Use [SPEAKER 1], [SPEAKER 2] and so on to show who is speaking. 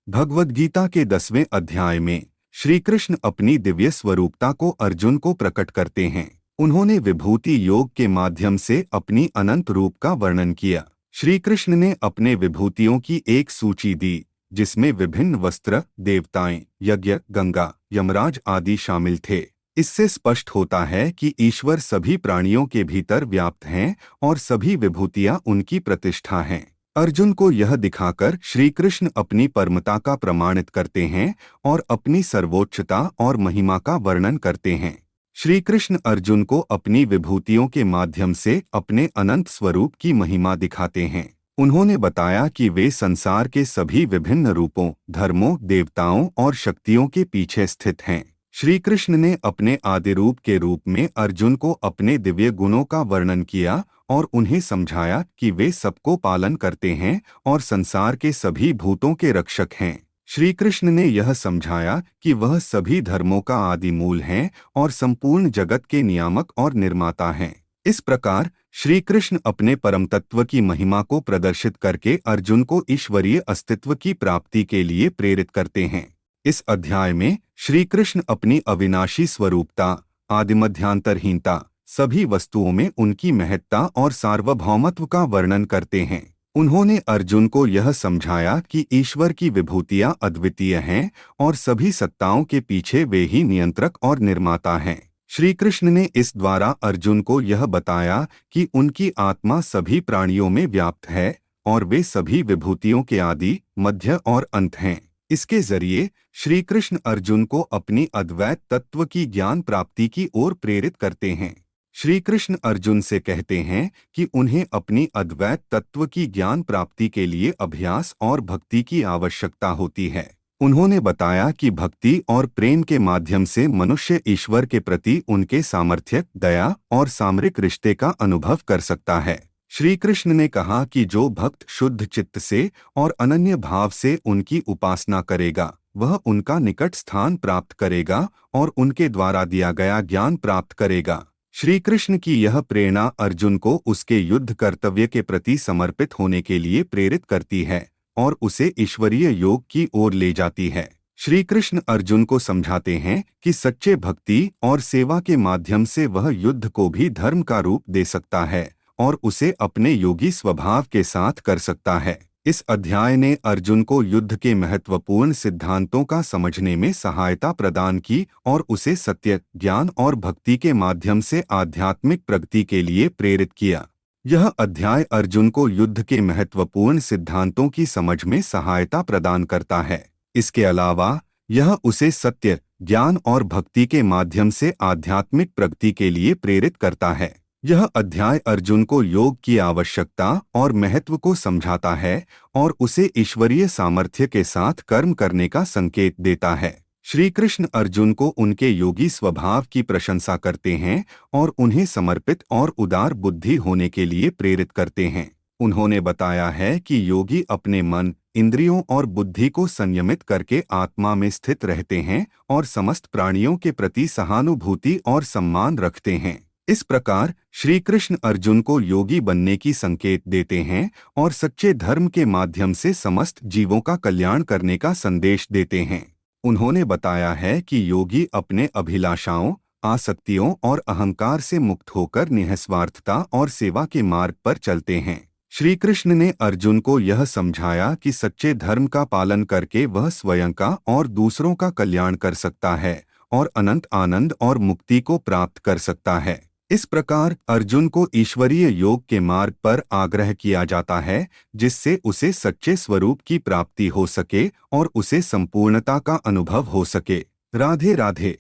[SPEAKER 1] भगवद गीता के 10वें अध्याय में श्री कृष्ण अपनी दिव्य स्वरूपता को अर्जुन को प्रकट करते हैं। उन्होंने विभूति योग के माध्यम से अपनी अनंत रूप का वर्णन किया। श्री कृष्ण ने अपने विभूतियों की एक सूची दी, जिसमें विभिन्न वस्त्र, देवताएं, यज्ञ, गंगा, यमराज आदि शामिल थे। इससे स्पष्ट होता है कि ईश्वर सभी प्राणियों के भीतर व्याप्त हैं और सभी विभूतियां उनकी प्रतिष्ठा हैं। अर्जुन को यह दिखाकर श्री कृष्ण अपनी परमता का प्रमाणित करते हैं और अपनी सर्वोच्चता और महिमा का वर्णन करते हैं। श्री कृष्ण अर्जुन को अपनी विभूतियों के माध्यम से अपने अनंत स्वरूप की महिमा दिखाते हैं। उन्होंने बताया कि वे संसार के सभी विभिन्न रूपों, धर्मों, देवताओं और शक्तियों के पीछे स्थित हैं। श्री कृष्ण ने अपने आदि रूप के रूप में अर्जुन को अपने दिव्य गुणों का वर्णन किया और उन्हें समझाया कि वे सबको पालन करते हैं और संसार के सभी भूतों के रक्षक हैं। श्री कृष्ण ने यह समझाया कि वह सभी धर्मों का आदि मूल हैं और संपूर्ण जगत के नियामक और निर्माता हैं। इस प्रकार श्री कृष्ण अपने परम तत्व की महिमा को प्रदर्शित करके अर्जुन को ईश्वरीय अस्तित्व की प्राप्ति के लिए प्रेरित करते हैं। इस अध्याय में श्री कृष्ण अपनी अविनाशी स्वरूपता, आदिमध्यांतरहीनता, सभी वस्तुओं में उनकी महत्ता और सार्वभौमत्व का वर्णन करते हैं। उन्होंने अर्जुन को यह समझाया कि ईश्वर की विभूतियां अद्वितीय हैं और सभी सत्ताओं के पीछे वे ही नियंत्रक और निर्माता हैं। श्री कृष्ण ने इस द्वारा अर्जुन को यह बताया कि उनकी आत्मा सभी प्राणियों में व्याप्त है और वे सभी विभूतियों के आदि, मध्य और अंत हैं। इसके जरिए श्री कृष्ण अर्जुन को अपनी अद्वैत तत्व की ज्ञान प्राप्ति की ओर प्रेरित करते हैं। श्री कृष्ण अर्जुन से कहते हैं कि उन्हें अपनी अद्वैत तत्व की ज्ञान प्राप्ति के लिए अभ्यास और भक्ति की आवश्यकता होती है। उन्होंने बताया कि भक्ति और प्रेम के माध्यम से मनुष्य ईश्वर के प्रति उनके सामर्थ्य, दया और सामरिक रिश्ते का अनुभव कर सकता है। श्री कृष्ण ने कहा कि जो भक्त शुद्ध चित्त से और अनन्य भाव से उनकी उपासना करेगा, वह उनका निकट स्थान प्राप्त करेगा और उनके द्वारा दिया गया ज्ञान प्राप्त करेगा। श्री कृष्ण की यह प्रेरणा अर्जुन को उसके युद्ध कर्तव्य के प्रति समर्पित होने के लिए प्रेरित करती है और उसे ईश्वरीय योग की ओर ले जाती है। श्री कृष्ण अर्जुन को समझाते हैं कि सच्चे भक्ति और सेवा के माध्यम से वह युद्ध को भी धर्म का रूप दे सकता है और उसे अपने योगी स्वभाव के साथ कर सकता है। इस अध्याय ने अर्जुन को युद्ध के महत्वपूर्ण सिद्धांतों का समझने में सहायता प्रदान की और उसे सत्य, ज्ञान और भक्ति के माध्यम से आध्यात्मिक प्रगति के लिए प्रेरित किया। यह अध्याय अर्जुन को युद्ध के महत्वपूर्ण सिद्धांतों की समझ में सहायता प्रदान करता है। इसके अलावा यह उसे सत्य, ज्ञान और भक्ति के माध्यम से आध्यात्मिक प्रगति के लिए प्रेरित करता है। यह अध्याय अर्जुन को योग की आवश्यकता और महत्व को समझाता है और उसे ईश्वरीय सामर्थ्य के साथ कर्म करने का संकेत देता है। श्री कृष्ण अर्जुन को उनके योगी स्वभाव की प्रशंसा करते हैं और उन्हें समर्पित और उदार बुद्धि होने के लिए प्रेरित करते हैं। उन्होंने बताया है कि योगी अपने मन, इंद्रियों और बुद्धि को संयमित करके आत्मा में स्थित रहते हैं और समस्त प्राणियों के प्रति सहानुभूति और सम्मान रखते हैं। इस प्रकार श्री कृष्ण अर्जुन को योगी बनने की संकेत देते हैं और सच्चे धर्म के माध्यम से समस्त जीवों का कल्याण करने का संदेश देते हैं। उन्होंने बताया है कि योगी अपने अभिलाषाओं, आसक्तियों और अहंकार से मुक्त होकर निःस्वार्थता और सेवा के मार्ग पर चलते हैं। श्री कृष्ण ने अर्जुन को यह समझाया कि सच्चे धर्म का पालन करके वह स्वयं का और दूसरों का कल्याण कर सकता है और अनंत आनंद और मुक्ति को प्राप्त कर सकता है। इस प्रकार अर्जुन को ईश्वरीय योग के मार्ग पर आग्रह किया जाता है, जिससे उसे सच्चे स्वरूप की प्राप्ति हो सके और उसे संपूर्णता का अनुभव हो सके। राधे राधे।